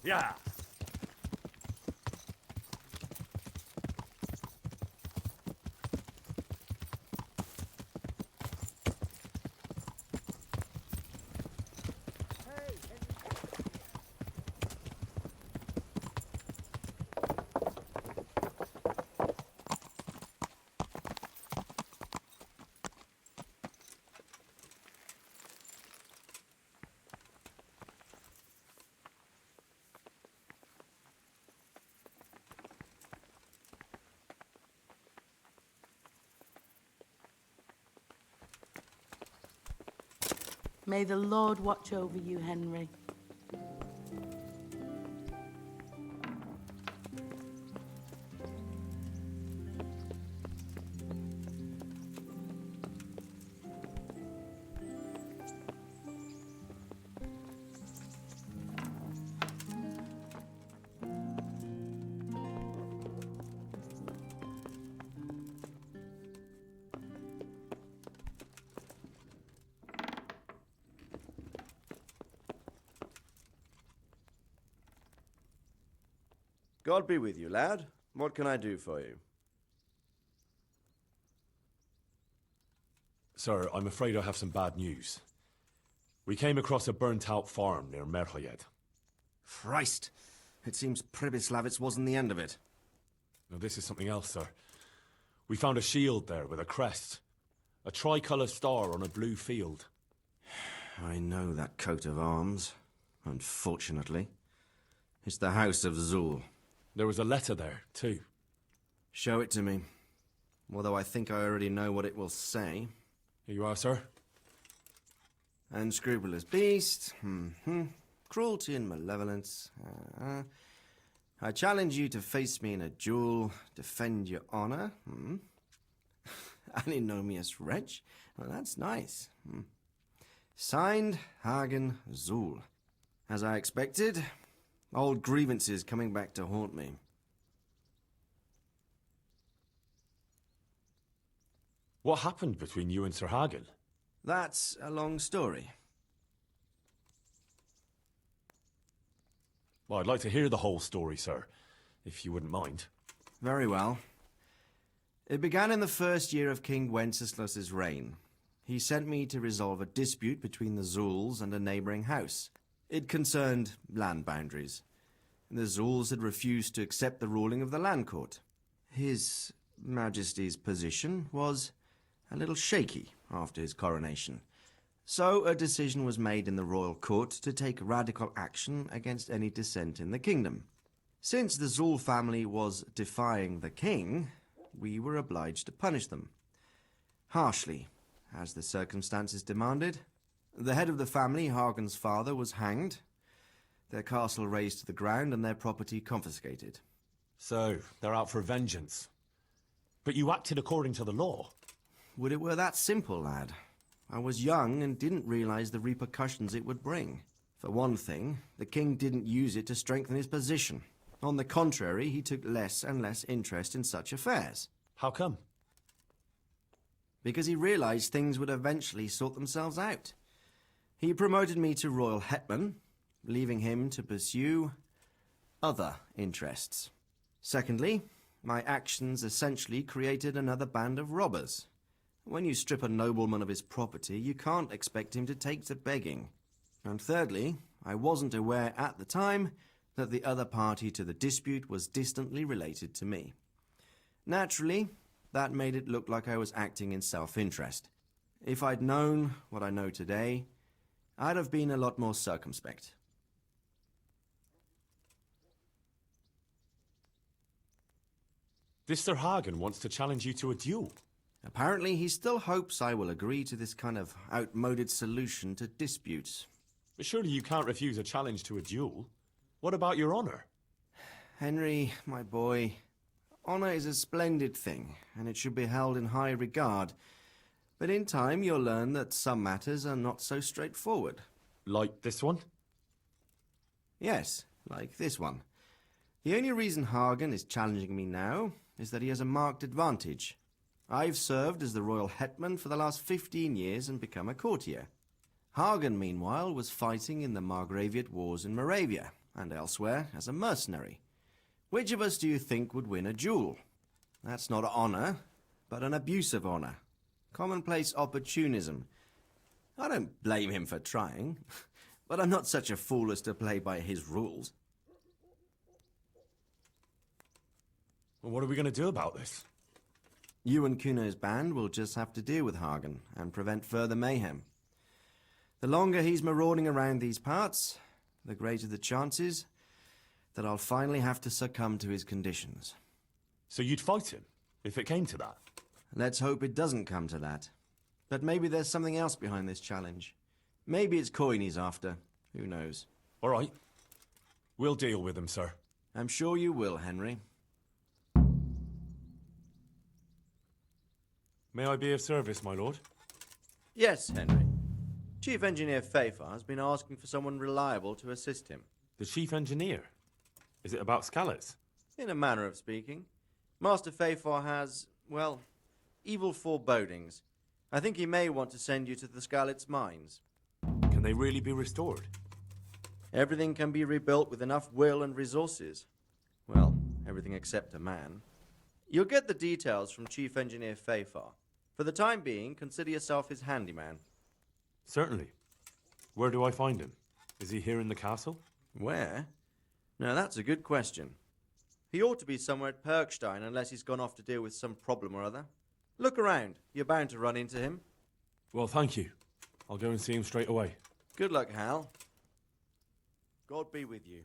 Yeah. May the Lord watch over you, Henry. God be with you, lad. What can I do for you? Sir, I'm afraid I have some bad news. We came across a burnt-out farm near Merhoyed. Christ! It seems Pribyslavitz wasn't the end of it. Now, this is something else, sir. We found a shield there with a crest. A tricolour star on a blue field. I know that coat of arms, unfortunately. It's the House of Zul. There was a letter there, too. Show it to me. Although I think I already know what it will say. Here you are, sir. Unscrupulous beast. Cruelty and malevolence. I challenge you to face me in a duel. Defend your honor. Antinomious wretch. Well, that's nice. Signed, Hagen Zul. As I expected, old grievances coming back to haunt me. What happened between you and Sir Hagen? That's a long story. Well, I'd like to hear the whole story, sir, if you wouldn't mind. Very well. It began in the first year of King Wenceslas's reign. He sent me to resolve a dispute between the Zuls and a neighboring house. It concerned land boundaries. The Zuls had refused to accept the ruling of the land court. His Majesty's position was a little shaky after his coronation. So a decision was made in the royal court to take radical action against any dissent in the kingdom. Since the Zul family was defying the king, we were obliged to punish them. Harshly, as the circumstances demanded. The head of the family, Hagen's father, was hanged, their castle razed to the ground and their property confiscated. So, they're out for vengeance. But you acted according to the law. Would it were that simple, lad. I was young and didn't realize the repercussions it would bring. For one thing, the king didn't use it to strengthen his position. On the contrary, he took less and less interest in such affairs. How come? Because he realized things would eventually sort themselves out. He promoted me to royal hetman, leaving him to pursue other interests. Secondly, my actions essentially created another band of robbers. When you strip a nobleman of his property, you can't expect him to take to begging. And thirdly, I wasn't aware at the time that the other party to the dispute was distantly related to me. Naturally, that made it look like I was acting in self-interest. If I'd known what I know today, I'd have been a lot more circumspect. This Sir Hagen wants to challenge you to a duel. Apparently, he still hopes I will agree to this kind of outmoded solution to disputes. But surely you can't refuse a challenge to a duel. What about your honor? Henry, my boy, honor is a splendid thing, and it should be held in high regard. But in time, you'll learn that some matters are not so straightforward. Like this one? Yes, like this one. The only reason Hagen is challenging me now is that he has a marked advantage. I've served as the royal hetman for the last 15 years and become a courtier. Hagen, meanwhile, was fighting in the Margraviate Wars in Moravia, and elsewhere as a mercenary. Which of us do you think would win a duel? That's not honor, but an abuse of honor. Commonplace opportunism. I don't blame him for trying, but I'm not such a fool as to play by his rules. Well, what are we going to do about this? You and Kuno's band will just have to deal with Hagen and prevent further mayhem. The longer he's marauding around these parts, the greater the chances that I'll finally have to succumb to his conditions. So you'd fight him, if it came to that? Let's hope it doesn't come to that. But maybe there's something else behind this challenge. Maybe it's coin he's after. Who knows? All right. We'll deal with him, sir. I'm sure you will, Henry. May I be of service, my lord? Yes, Henry. Chief Engineer Fafar has been asking for someone reliable to assist him. The chief engineer? Is it about Scalets? In a manner of speaking. Master Fafar has, well, evil forebodings. I think he may want to send you to the Scalets mines. Can they really be restored? Everything can be rebuilt with enough will and resources. Well, everything except a man. You'll get the details from Chief Engineer Fafar. For the time being, consider yourself his handyman. Certainly. Where do I find him? Is he here in the castle? Where? Now that's a good question. He ought to be somewhere at Perkstein unless he's gone off to deal with some problem or other. Look around. You're bound to run into him. Well, thank you. I'll go and see him straight away. Good luck, Hal. God be with you.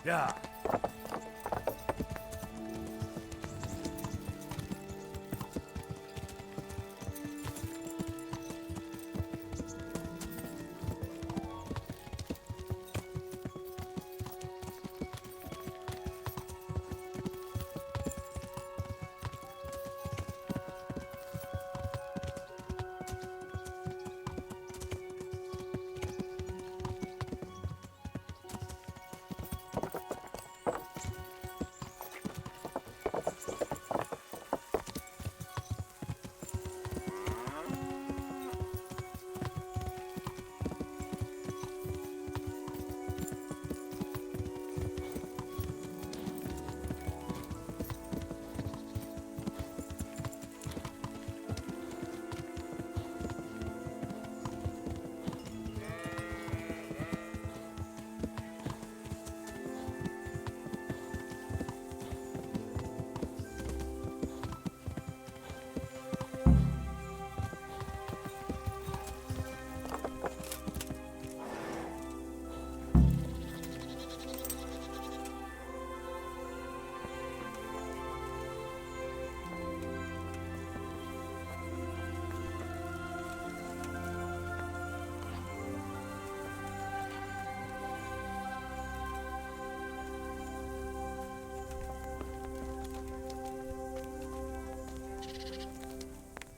Yeah.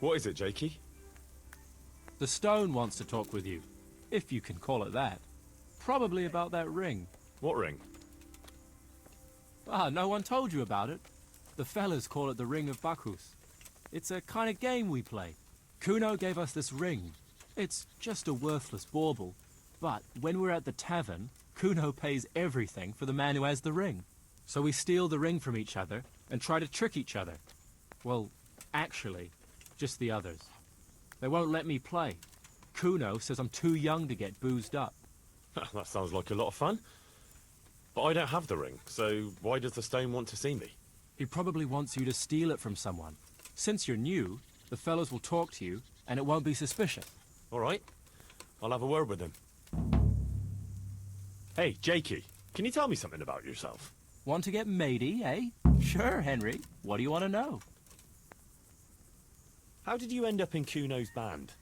What is it, Jakey? The stone wants to talk with you, if you can call it that. Probably about that ring. What ring? Ah, no one told you about it. The fellas call it the Ring of Bacchus. It's a kind of game we play. Kuno gave us this ring. It's just a worthless bauble. But when we're at the tavern, Kuno pays everything for the man who has the ring. So we steal the ring from each other and try to trick each other. Well, actually, just the others. They won't let me play. Kuno says I'm too young to get boozed up. That sounds like a lot of fun. But I don't have the ring, so why does the stone want to see me? He probably wants you to steal it from someone. Since you're new, the fellows will talk to you, and it won't be suspicious. All right. I'll have a word with him. Hey, Jakey, can you tell me something about yourself? Want to get matey, eh? Sure, Henry. What do you want to know? How did you end up in Kuno's band?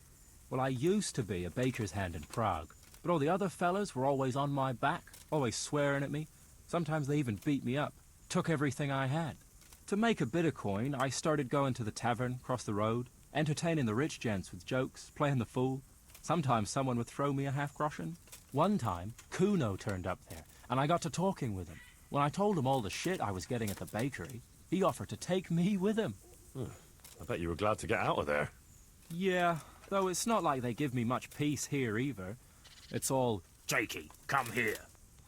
Well, I used to be a baker's hand in Prague, but all the other fellas were always on my back, always swearing at me. Sometimes they even beat me up, took everything I had. To make a bit of coin, I started going to the tavern across the road, entertaining the rich gents with jokes, playing the fool. Sometimes someone would throw me a half-groschen. One time, Kuno turned up there, and I got to talking with him. When I told him all the shit I was getting at the bakery, he offered to take me with him. I bet you were glad to get out of there. Yeah, though it's not like they give me much peace here either. It's all, Jakey, come here.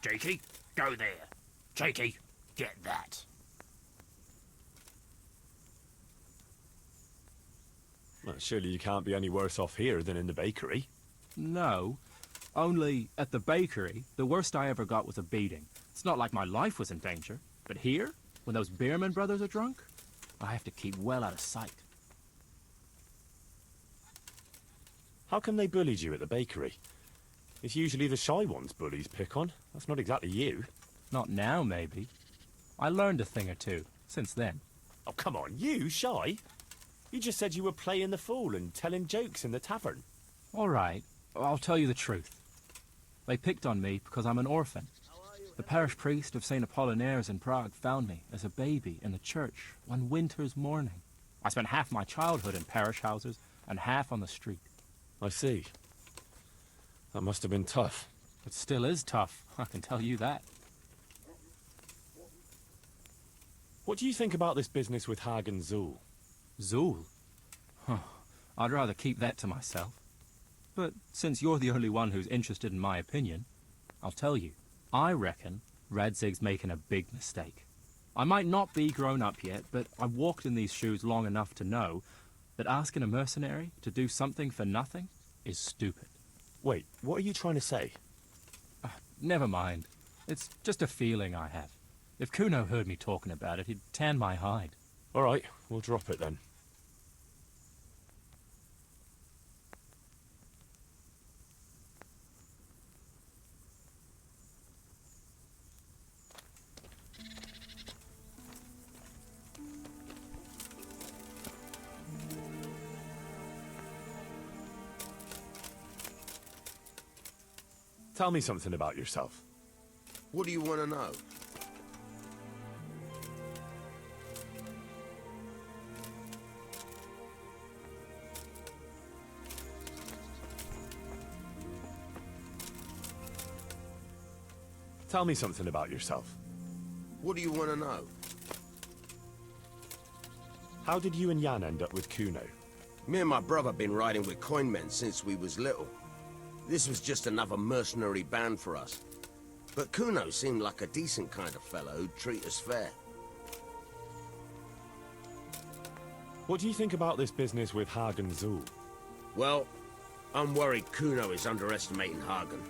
Jakey, go there. Jakey, get that. Well, surely you can't be any worse off here than in the bakery. no. Only, at the bakery, the worst I ever got was a beating. It's not like my life was in danger. But here, when those Beerman brothers are drunk, I have to keep well out of sight. How come they bullied you at the bakery? It's usually the shy ones bullies pick on. That's not exactly you. Not now, maybe. I learned a thing or two since then. Oh, come on, you shy? You just said you were playing the fool and telling jokes in the tavern. All right, I'll tell you the truth. They picked on me because I'm an orphan. The parish priest of St. Apollinaire's in Prague found me as a baby in the church one winter's morning. I spent half my childhood in parish houses and half on the street. I see. That must have been tough. It still is tough, I can tell you that. What do you think about this business with Hagen Zool? Zool? Huh. I'd rather keep that to myself. But since you're the only one who's interested in my opinion, I'll tell you. I reckon Radzig's making a big mistake. I might not be grown up yet, but I walked in these shoes long enough to know that asking a mercenary to do something for nothing is stupid. Wait, what are you trying to say? Never mind. It's just a feeling I have. If Kuno heard me talking about it, he'd tan my hide. All right, we'll drop it then. Tell me something about yourself. What do you want to know? Tell me something about yourself. What do you want to know? How did you and Jan end up with Kuno? Me and my brother been riding with coinmen since we was little. This was just another mercenary band for us. But Kuno seemed like a decent kind of fellow who'd treat us fair. What do you think about this business with Hagen Zool? Well, I'm worried Kuno is underestimating Hagen.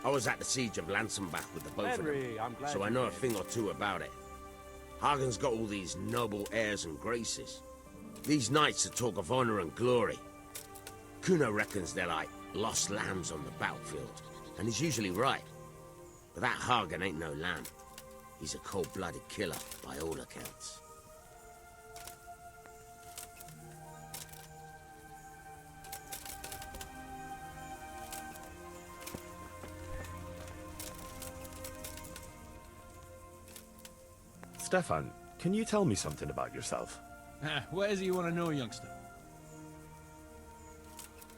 I was at the siege of Lansenbach with the both of them, so I know a thing or two about it. Hagen's got all these noble airs and graces. These knights that talk of honor and glory. Kuno reckons they're like lost lambs on the battlefield, and he's usually right. But that Hagen ain't no lamb. He's a cold-blooded killer, by all accounts. Stefan, can you tell me something about yourself? What is it you want to know, youngster?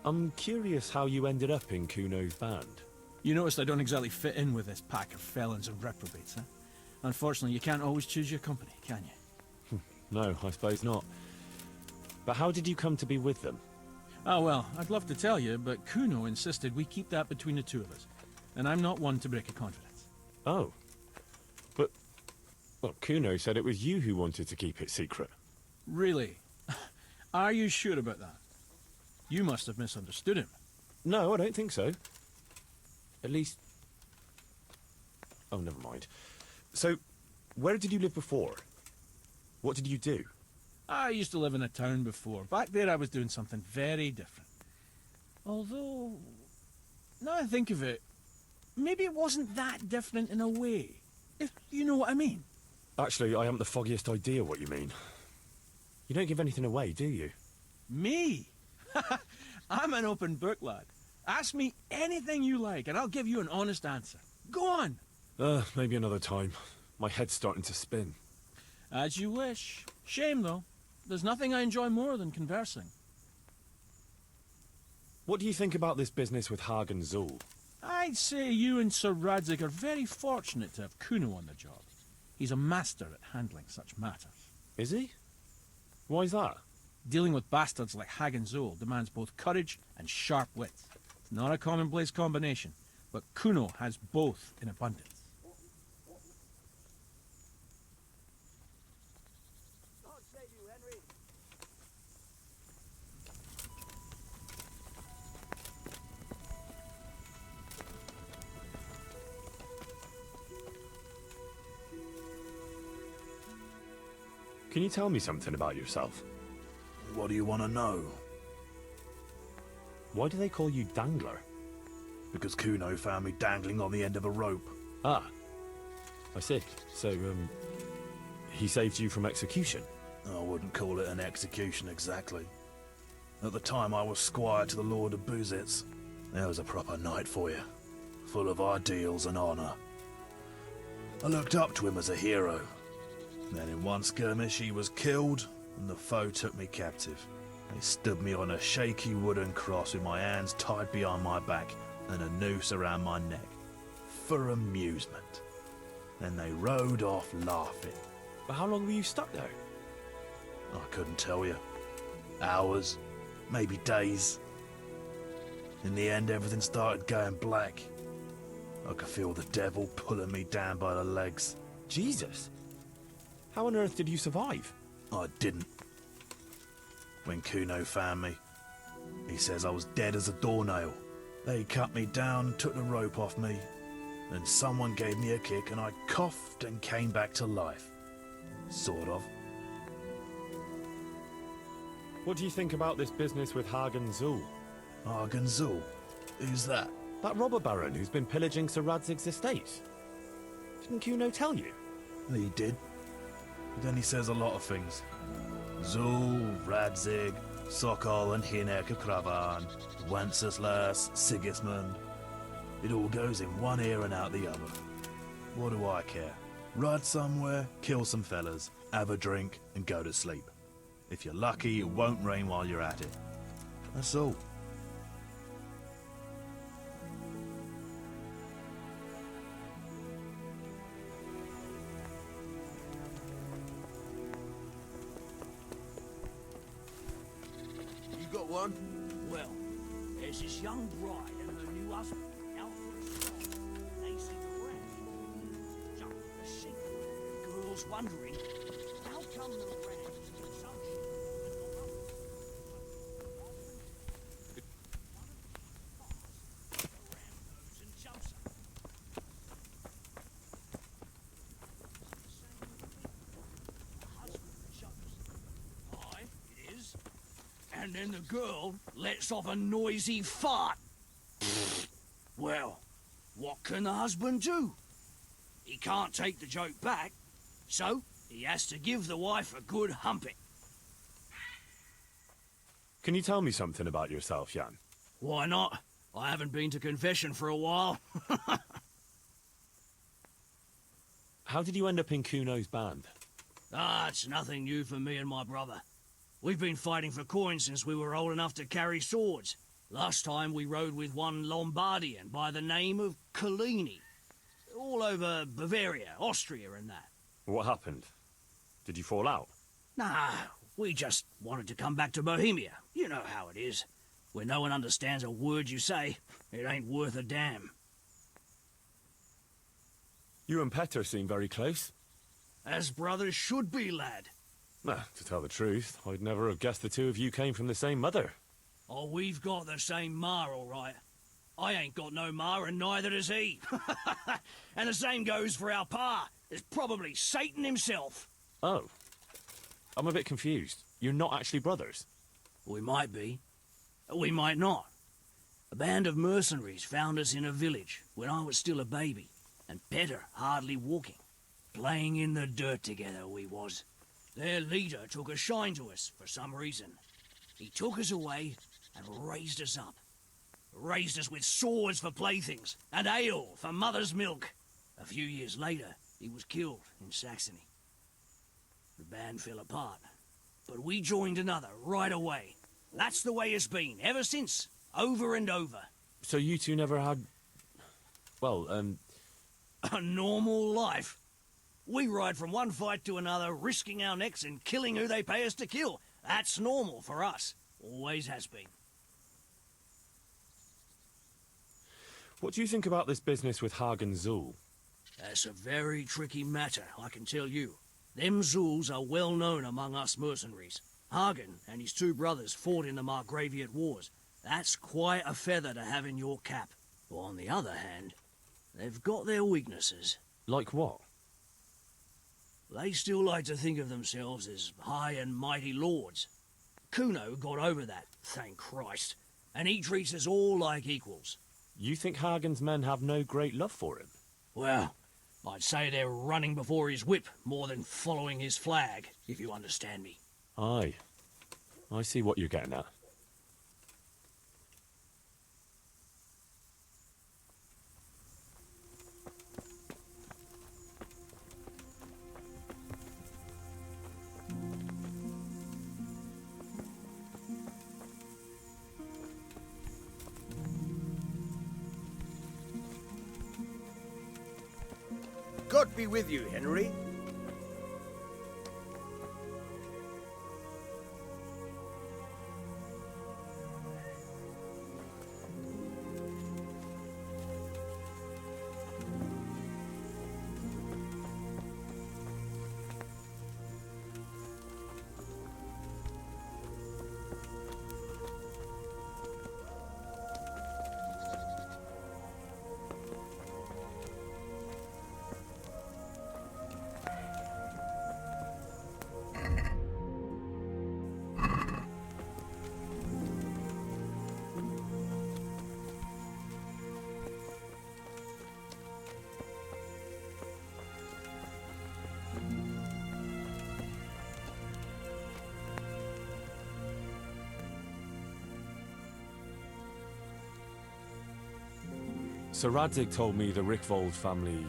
I'm curious how you ended up in Kuno's band. You noticed I don't exactly fit in with this pack of felons and reprobates, huh? Unfortunately, you can't always choose your company, can you? No, I suppose not. But how did you come to be with them? Oh, well, I'd love to tell you, but Kuno insisted we keep that between the two of us. And I'm not one to break a confidence. Oh. But, well, Kuno said it was you who wanted to keep it secret. Really? Are you sure about that? You must have misunderstood him. No, I don't think so. At least... Oh, never mind. So, where did you live before? What did you do? I used to live in a town before. Back there I was doing something very different. Although, now I think of it, maybe it wasn't that different in a way. If you know what I mean. Actually, I haven't the foggiest idea what you mean. You don't give anything away, do you? Me? I'm an open book, lad. Ask me anything you like, and I'll give you an honest answer. Go on. Maybe another time. My head's starting to spin. As you wish. Shame, though. There's nothing I enjoy more than conversing. What do you think about this business with Hagen Zul? I'd say you and Sir Radzig are very fortunate to have Kuno on the job. He's a master at handling such matters. Is he? Why's that? Dealing with bastards like Hagen Zul demands both courage and sharp wits. It's not a commonplace combination, but Kuno has both in abundance. Can you tell me something about yourself? What do you want to know? Why do they call you Dangler? Because Kuno found me dangling on the end of a rope. Ah, I see. So, he saved you from execution? I wouldn't call it an execution exactly. At the time I was squire to the Lord of Buzitz. There was a proper knight for you, full of ideals and honour. I looked up to him as a hero. Then in one skirmish he was killed, and the foe took me captive. They stood me on a shaky wooden cross with my hands tied behind my back and a noose around my neck. For amusement. Then they rode off laughing. But how long were you stuck there? I couldn't tell you. Hours, maybe days. In the end everything started going black. I could feel the devil pulling me down by the legs. Jesus! How on earth did you survive? I didn't. When Kuno found me, he says I was dead as a doornail. They cut me down and took the rope off me. Then someone gave me a kick and I coughed and came back to life. Sort of. What do you think about this business with Hagen Zul? Hagen Zul? Who's that? That robber baron who's been pillaging Sir Radzig's estate. Didn't Kuno tell you? He did. But then he says a lot of things. Zul, Radzig, Sokol and Hinek of Kravan, Wenceslas, Sigismund. It all goes in one ear and out the other. What do I care? Ride somewhere, kill some fellas, have a drink and go to sleep. If you're lucky, it won't rain while you're at it. That's all. You got one? Well, there's this young bride and her new husband out for a stroll. They see the rat. Jump the sheep. The girl's wondering, how come the rat is in some sheep and not others? The ram goes and jumps her. The husband jumps. Aye, it is. And then the girl lets off a noisy fart. Well, what can the husband do? He can't take the joke back, so he has to give the wife a good humping. Can you tell me something about yourself, Jan? Why not? I haven't been to confession for a while. How did you end up in Kuno's band? It's nothing new for me and my brother. We've been fighting for coins since we were old enough to carry swords. Last time we rode with one Lombardian by the name of Collini. All over Bavaria, Austria and that. What happened? Did you fall out? Nah, we just wanted to come back to Bohemia. You know how it is. When no one understands a word you say, it ain't worth a damn. You and Petr seem very close. As brothers should be, lad. To tell the truth, I'd never have guessed the two of you came from the same mother. Oh, we've got the same ma, all right. I ain't got no ma, and neither does he. And the same goes for our pa. It's probably Satan himself. Oh. I'm a bit confused. You're not actually brothers? We might be. We might not. A band of mercenaries found us in a village when I was still a baby, and Petr hardly walking. Playing in the dirt together we was. Their leader took a shine to us for some reason. He took us away and raised us up. Raised us with swords for playthings and ale for mother's milk. A few years later, he was killed in Saxony. The band fell apart, but we joined another right away. That's the way it's been, ever since, over and over. So you two never had... well, A normal life. We ride from one fight to another, risking our necks and killing who they pay us to kill. That's normal for us. Always has been. what do you think about this business with Hagen Zul? That's a very tricky matter, I can tell you. Them Zuls are well known among us mercenaries. Hagen and his two brothers fought in the Margraviate Wars. That's quite a feather to have in your cap. But on the other hand, they've got their weaknesses. Like what? They still like to think of themselves as high and mighty lords. Kuno got over that, thank Christ, and he treats us all like equals. You think Hagen's men have no great love for him? Well, I'd say they're running before his whip more than following his flag, if you understand me. Aye. I see what you're getting at. God be with you, Henry. Sir Radzig told me the Rickvold family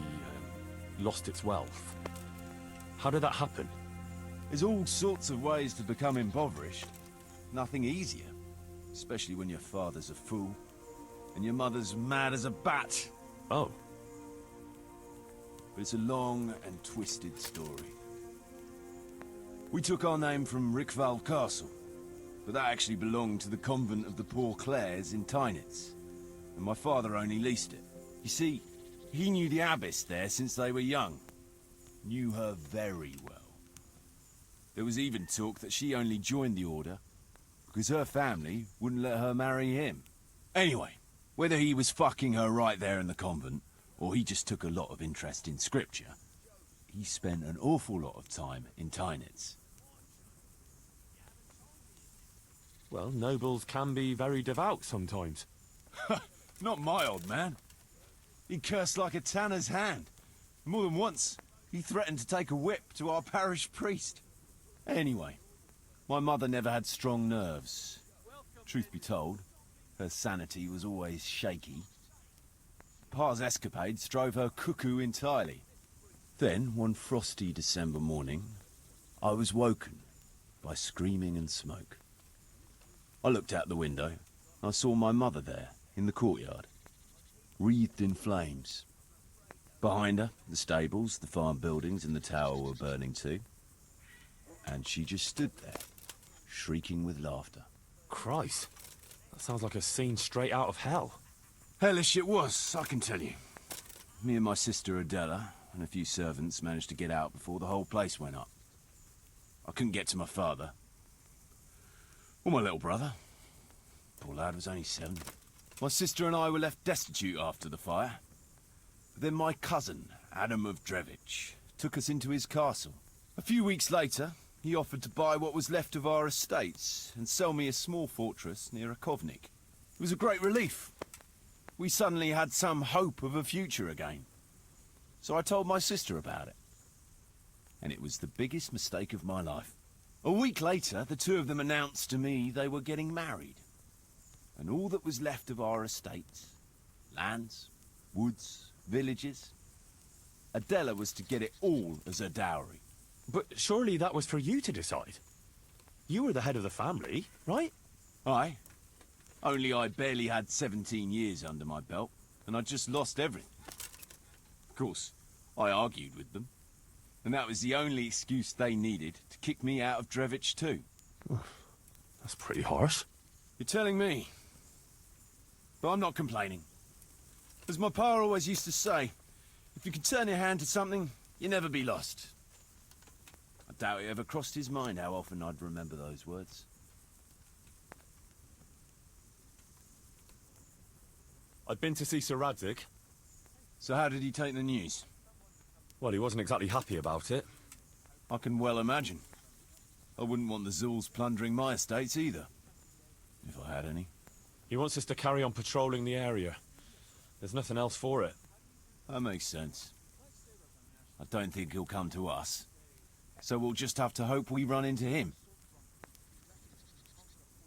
lost its wealth. How did that happen? There's all sorts of ways to become impoverished. Nothing easier. Especially when your father's a fool, and your mother's mad as a bat. Oh. But it's a long and twisted story. We took our name from Rickvald Castle, but that actually belonged to the convent of the Poor Clares in Tynitz, and my father only leased it. You see, he knew the abbess there since they were young. Knew her very well. There was even talk that she only joined the order because her family wouldn't let her marry him. Anyway, whether he was fucking her right there in the convent, or he just took a lot of interest in scripture, he spent an awful lot of time in Tynitz. Well, nobles can be very devout sometimes. Not my old man. He cursed like a tanner's hand. More than once, he threatened to take a whip to our parish priest. Anyway, my mother never had strong nerves. Truth be told, her sanity was always shaky. Pa's escapades drove her cuckoo entirely. Then, one frosty December morning, I was woken by screaming and smoke. I looked out the window. I saw my mother there, in the courtyard, wreathed in flames. Behind her, the stables, the farm buildings and the tower were burning too. And she just stood there, shrieking with laughter. Christ, that sounds like a scene straight out of hell. Hellish it was, I can tell you. Me and my sister Adela and a few servants managed to get out before the whole place went up. I couldn't get to my father. Or my little brother. Poor lad was only 7. My sister and I were left destitute after the fire. Then my cousin, Adam of Drevich, took us into his castle. A few weeks later, he offered to buy what was left of our estates and sell me a small fortress near Akovnik. It was a great relief. We suddenly had some hope of a future again. So I told my sister about it. And it was the biggest mistake of my life. A week later, the two of them announced to me they were getting married. And all that was left of our estates, lands, woods, villages, Adela was to get it all as a dowry. But surely that was for you to decide. You were the head of the family, right? Aye. Only I barely had 17 years under my belt, and I'd just lost everything. Of course, I argued with them, and that was the only excuse they needed to kick me out of Drevich too. That's pretty harsh. You're telling me. But I'm not complaining. As my pa always used to say, if you can turn your hand to something, you never be lost. I doubt it ever crossed his mind how often I'd remember those words. I'd been to see Sir Radzig. So how did he take the news? Well, he wasn't exactly happy about it. I can well imagine. I wouldn't want the Zul's plundering my estates either. If I had any. He wants us to carry on patrolling the area. There's nothing else for it. That makes sense. I don't think he'll come to us. So we'll just have to hope we run into him.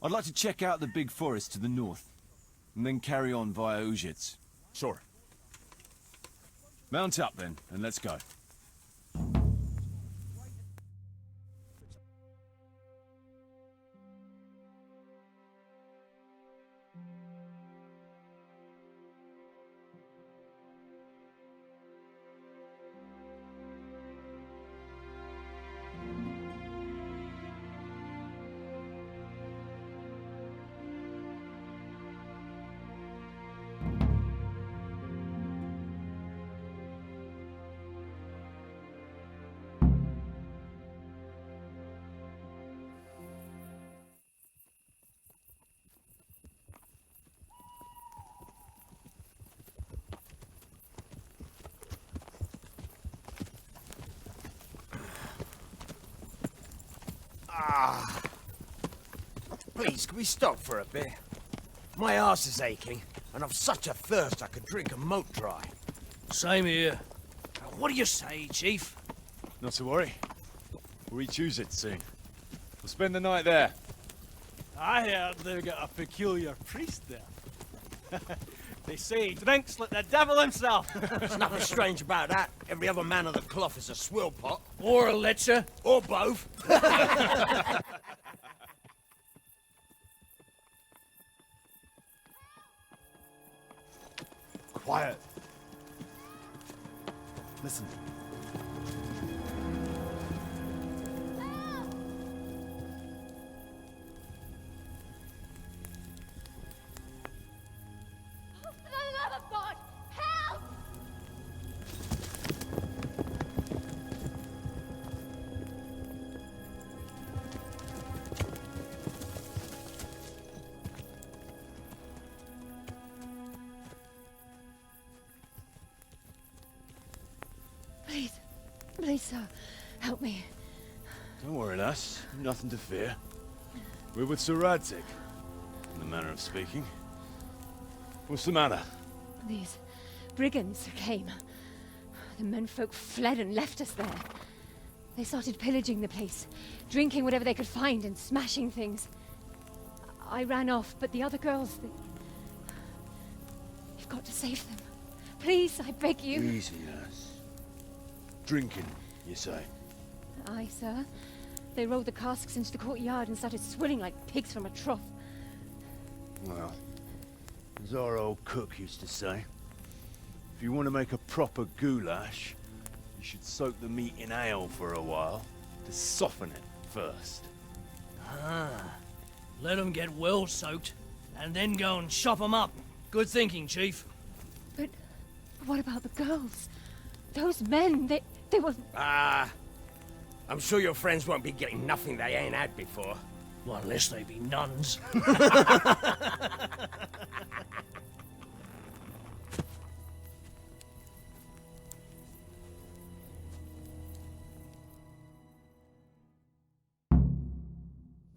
I'd like to check out the big forest to the north, and then carry on via Ujits. Sure. Mount up then, and let's go. Please, can we stop for a bit? My arse is aching, and I've such a thirst I could drink a moat dry. Same here. What do you say, Chief? Not to worry. We'll reach it soon. We'll spend the night there. I heard they've got a peculiar priest there. They say he drinks like the devil himself. There's nothing strange about that. Every other man of the cloth is a swill pot. Or a lecher. Or both. Quiet. Listen. For the love of God, help! Please, sir, help me. Don't worry, lass. Nothing to fear. We're with Sir Radzig, in the manner of speaking. What's the matter? These brigands came. The menfolk fled and left us there. They started pillaging the place, drinking whatever they could find and smashing things. I ran off, but the other girls, You've got to save them. Please, I beg you. Easy, lass. Drinking, you say? Aye, sir. They rolled the casks into the courtyard and started swilling like pigs from a trough. Well, as our old cook used to say, if you want to make a proper goulash, you should soak the meat in ale for a while to soften it first. Ah. Let them get well soaked, and then go and chop them up. Good thinking, Chief. But what about the girls? Those men, they were... I'm sure your friends won't be getting nothing they ain't had before. Well, unless they be nuns.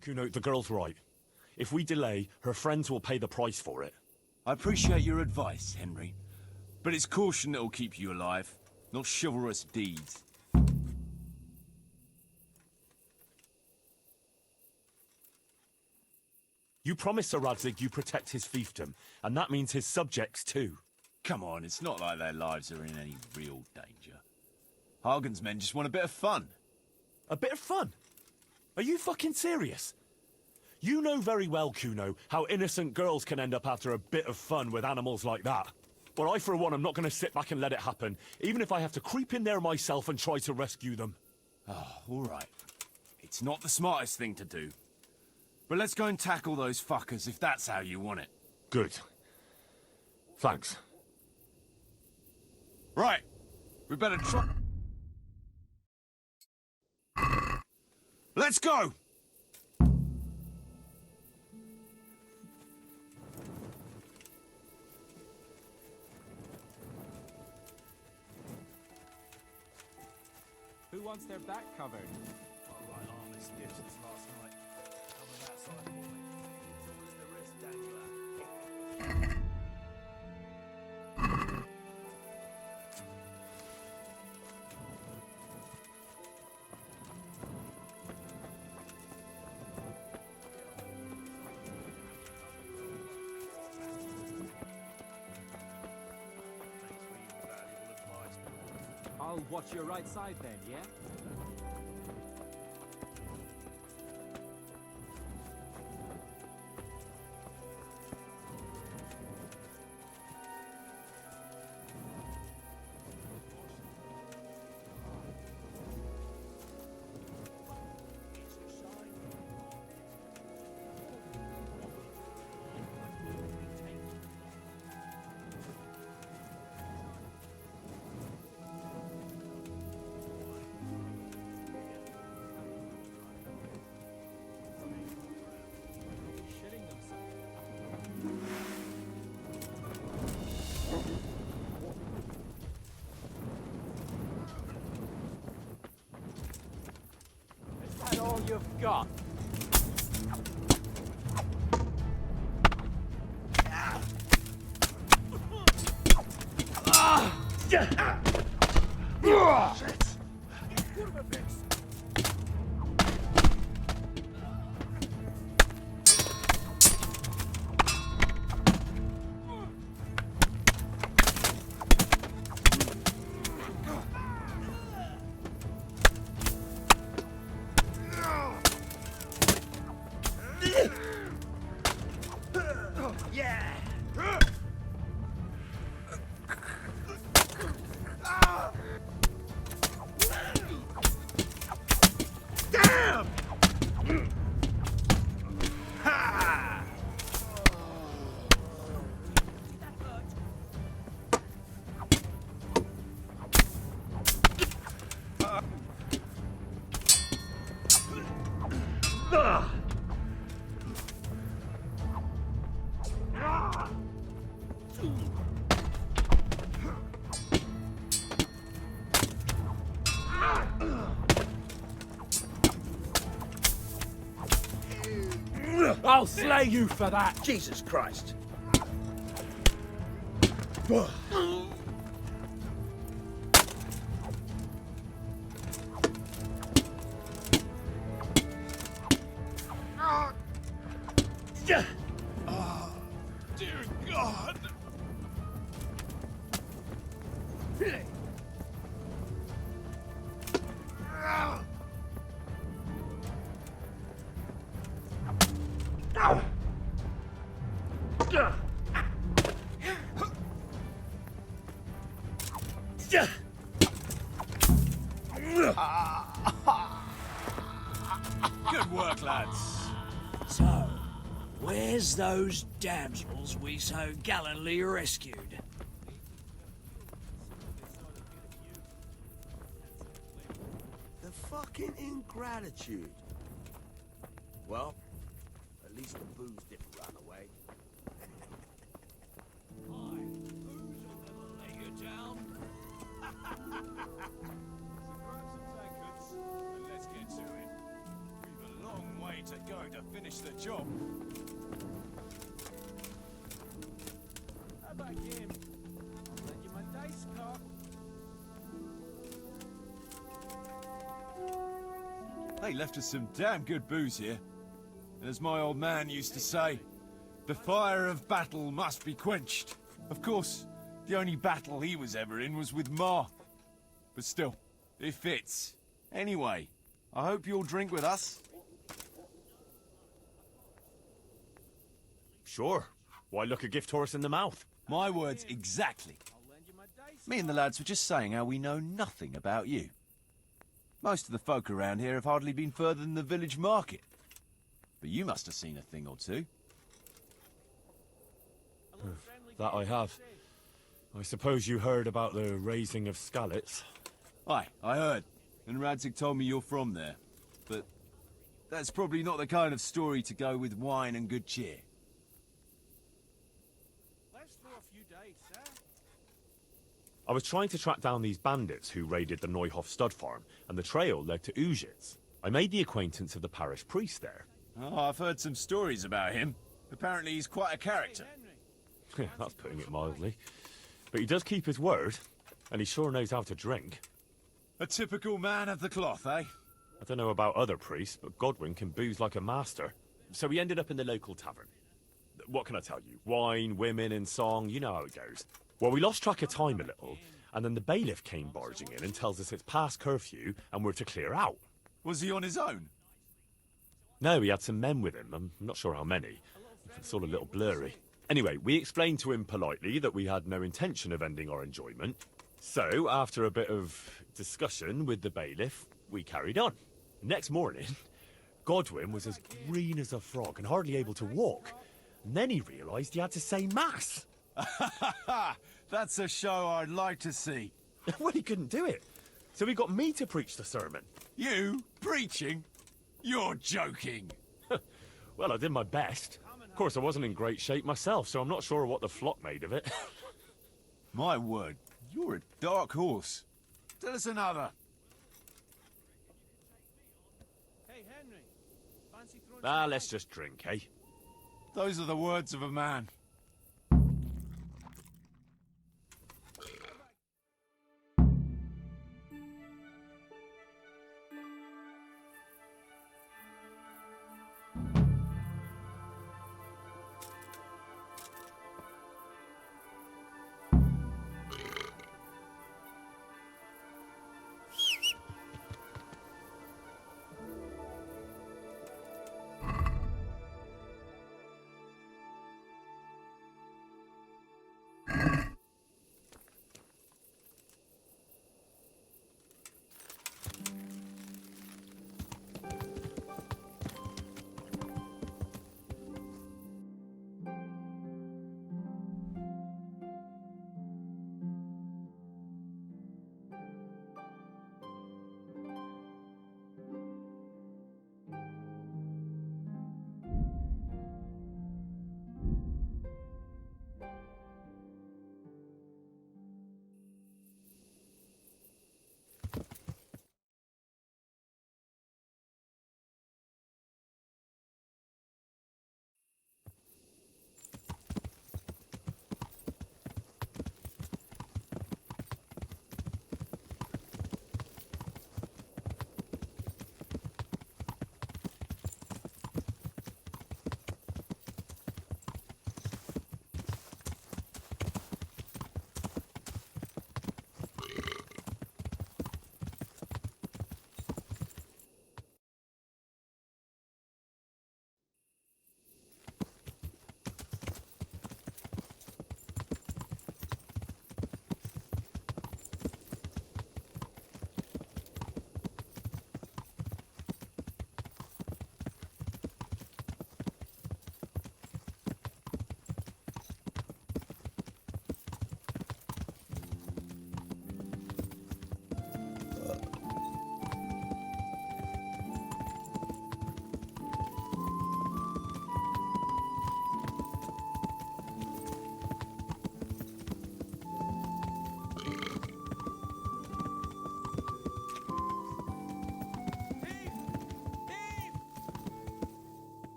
Kuno, the girl's right. If we delay, her friends will pay the price for it. I appreciate your advice, Henry. But it's caution that'll keep you alive, not chivalrous deeds. You promised Sir Radzig you protect his fiefdom, and that means his subjects too. Come on, it's not like their lives are in any real danger. Hagen's men just want a bit of fun. A bit of fun? Are you fucking serious? You know very well, Kuno, how innocent girls can end up after a bit of fun with animals like that. But I, for one, am not going to sit back and let it happen, even if I have to creep in there myself and try to rescue them. Oh, all right. It's not the smartest thing to do. But let's go and tackle those fuckers if that's how you want it. Good. Thanks. Right. We better try... Let's go! Who wants their back covered? My right arm is stiff since last night. Cover that side for me. All in the wrist dangler. Thanks for your valuable advice, boy. I'll watch your right side then, yeah? Is that all you've got? I'll slay you for that! Jesus Christ. Dear God! Good work, lads. So, where's those damsels we so gallantly rescued? The fucking ingratitude. Well, at least the booze didn't run away. Hi, who's gonna lay you down? Let's get to it. We've a long way to go to finish the job. How about game? I'll lend you my dice cock. They left us some damn good booze here. As my old man used to say, the fire of battle must be quenched. Of course, the only battle he was ever in was with Ma. But still, it fits. Anyway, I hope you'll drink with us. Sure. Why look a gift horse in the mouth? My words exactly. Me and the lads were just saying how we know nothing about you. Most of the folk around here have hardly been further than the village market. But you must have seen a thing or two. That I have. I suppose you heard about the raising of Skalitz. Aye, I heard. And Radzig told me you're from there. But that's probably not the kind of story to go with wine and good cheer. Let's throw a few dice, eh? I was trying to track down these bandits who raided the Neuhof stud farm, and the trail led to Ujitz. I made the acquaintance of the parish priest there. Oh, I've heard some stories about him. Apparently he's quite a character. That's putting it mildly. But he does keep his word, and he sure knows how to drink. A typical man of the cloth, eh? I don't know about other priests, but Godwin can booze like a master. So we ended up in the local tavern. What can I tell you? Wine, women, and song, you know how it goes. Well, we lost track of time a little, and then the bailiff came barging in and tells us it's past curfew and we're to clear out. Was he on his own? No, he had some men with him. I'm not sure how many. It's all a little blurry. Anyway, we explained to him politely that we had no intention of ending our enjoyment. So, after a bit of discussion with the bailiff, we carried on. Next morning, Godwin was as green as a frog and hardly able to walk. And then he realised he had to say mass. That's a show I'd like to see. Well, he couldn't do it. So he got me to preach the sermon. You? Preaching? You're joking. Well, I did my best. Of course, I wasn't in great shape myself, so I'm not sure what the flock made of it. My word, you're a dark horse. Tell us another. Hey, Henry. Fancy throwing Let's just drink, eh? Those are the words of a man.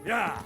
Yeah.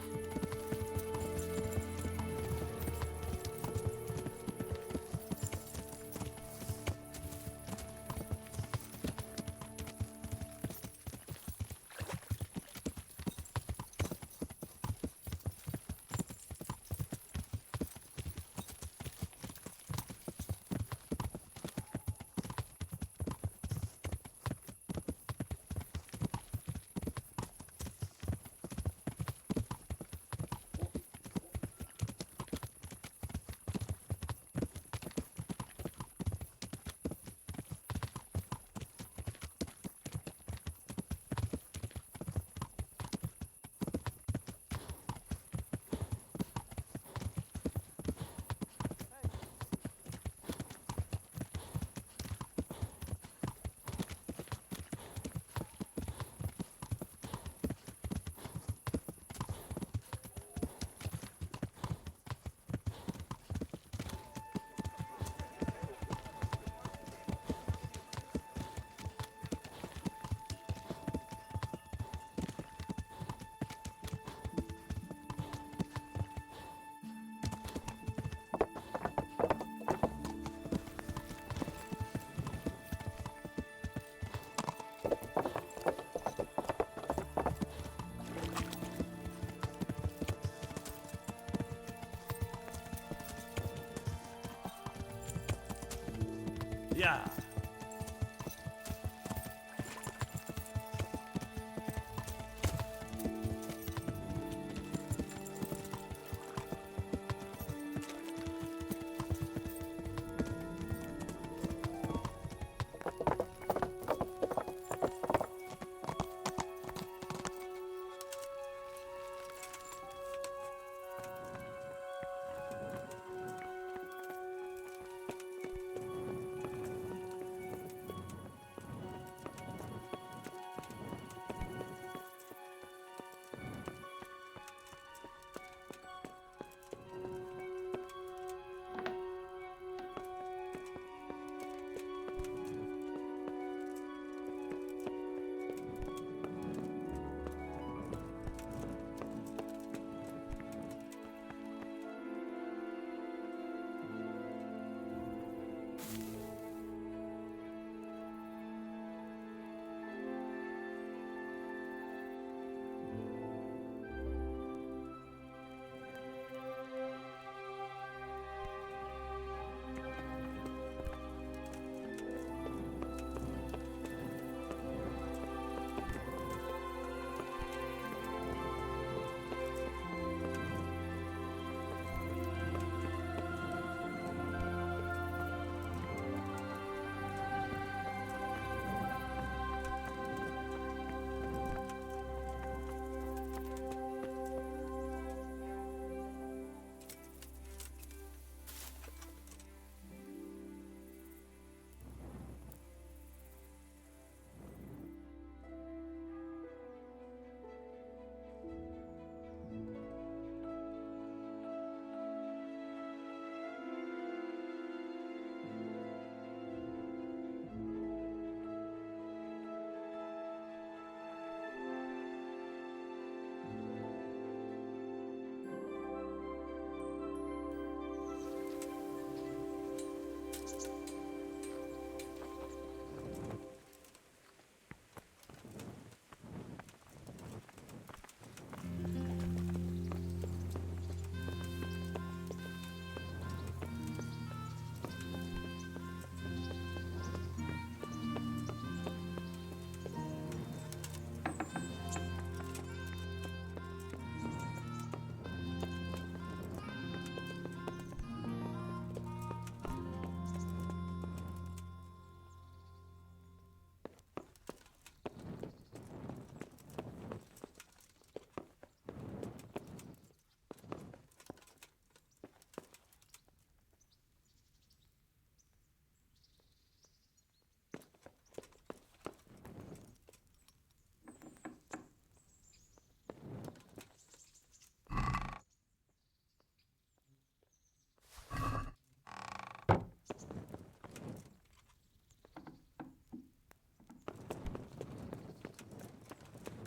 Yeah.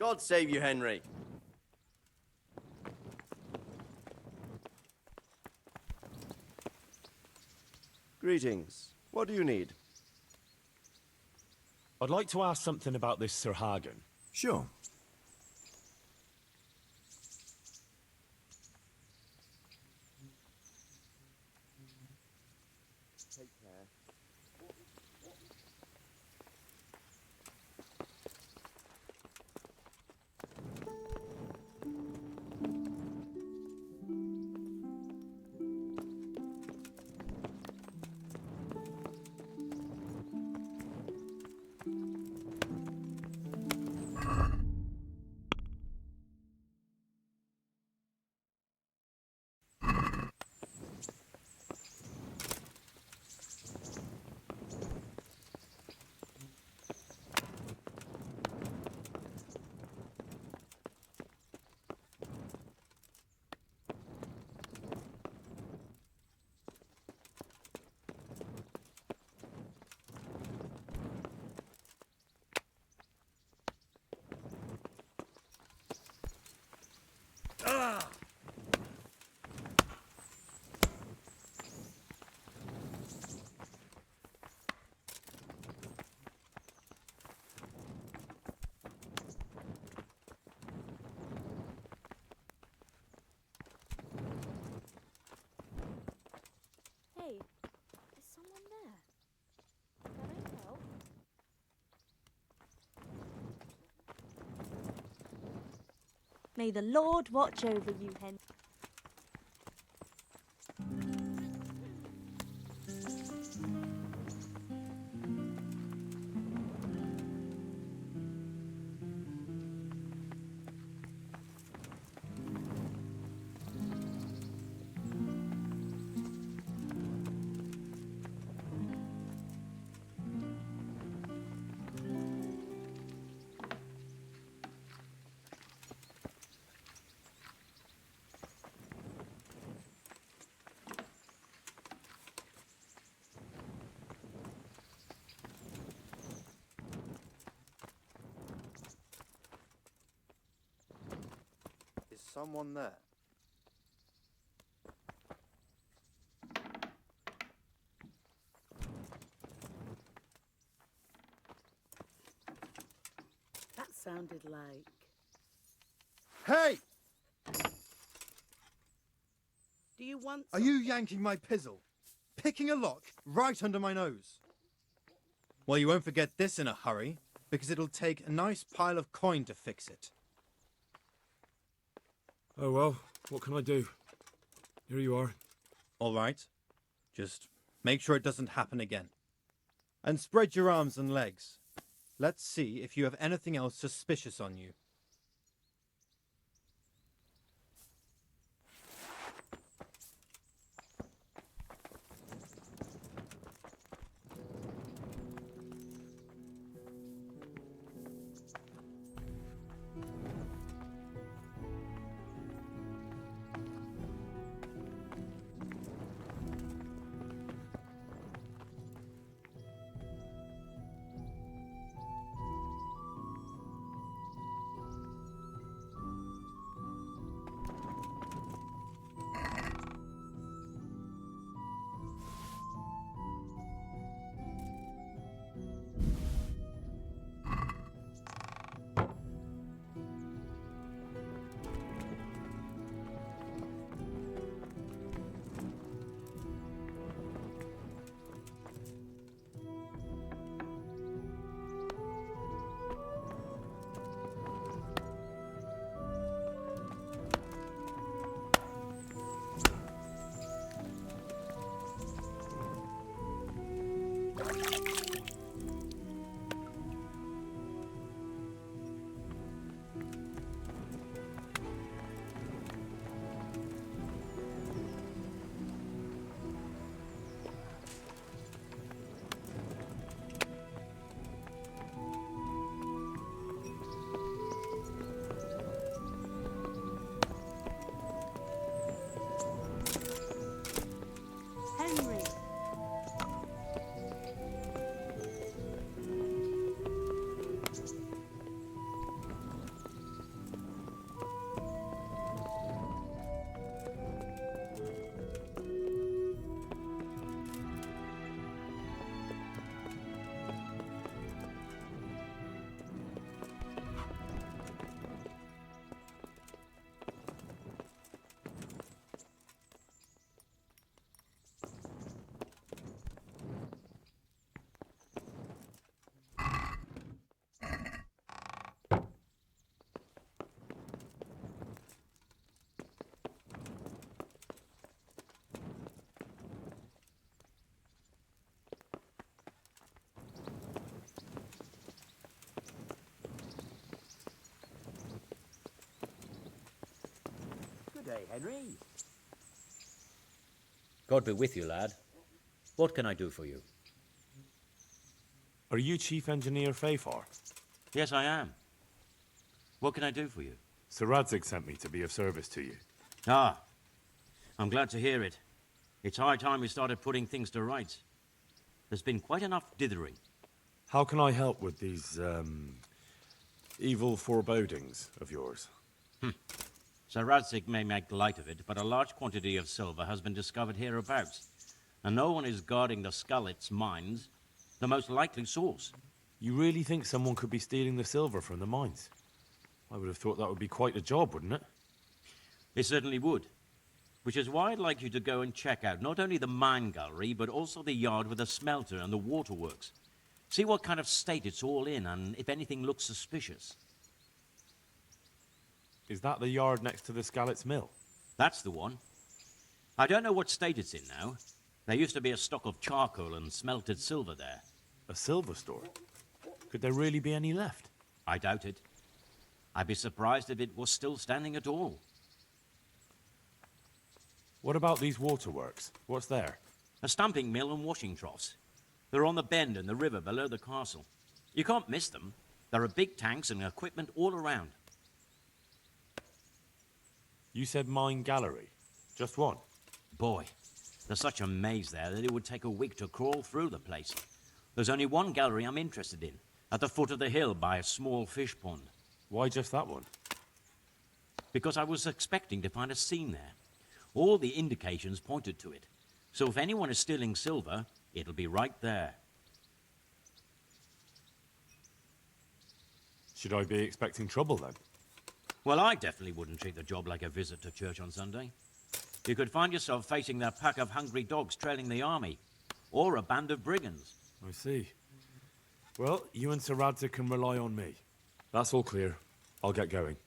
God save you, Henry. Greetings. What do you need? I'd like to ask something about this Sir Hagen. Sure. Hey, is someone there? Can I help? May the Lord watch over you, Henry. Is someone there? That sounded like... Hey! Do you want Are you yanking my pizzle? Picking a lock right under my nose? Well, you won't forget this in a hurry, because it'll take a nice pile of coin to fix it. Oh well, what can I do? Here you are. All right. Just make sure it doesn't happen again. And spread your arms and legs. Let's see if you have anything else suspicious on you. day, Henry. God be with you, lad. What can I do for you? Are you Chief Engineer Fafar? Yes, I am. What can I do for you? Sir Radzig sent me to be of service to you. Ah, I'm glad to hear it. It's high time we started putting things to rights. There's been quite enough dithering. How can I help with these, evil forebodings of yours? Sir Radzig may make light of it, but a large quantity of silver has been discovered hereabouts, and no one is guarding the Skullets mines, the most likely source. You really think someone could be stealing the silver from the mines? I would have thought that would be quite a job, wouldn't it? It certainly would. Which is why I'd like you to go and check out not only the mine gallery, but also the yard with the smelter and the waterworks. See what kind of state it's all in, and if anything looks suspicious. Is that the yard next to the Skalitz mill? That's the one. I don't know what state it's in now. There used to be a stock of charcoal and smelted silver there. A silver store? Could there really be any left? I doubt it. I'd be surprised if it was still standing at all. What about these waterworks? What's there? A stamping mill and washing troughs. They're on the bend in the river below the castle. You can't miss them. There are big tanks and equipment all around. You said mine gallery. Just one? Boy, there's such a maze there that it would take a week to crawl through the place. There's only one gallery I'm interested in, at the foot of the hill by a small fish pond. Why just that one? Because I was expecting to find a scene there. All the indications pointed to it. So if anyone is stealing silver, it'll be right there. Should I be expecting trouble then? Well, I definitely wouldn't treat the job like a visit to church on Sunday. You could find yourself facing that pack of hungry dogs trailing the army, or a band of brigands. I see. Well, you and Sir Radzig can rely on me. That's all clear. I'll get going.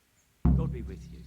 God be with you.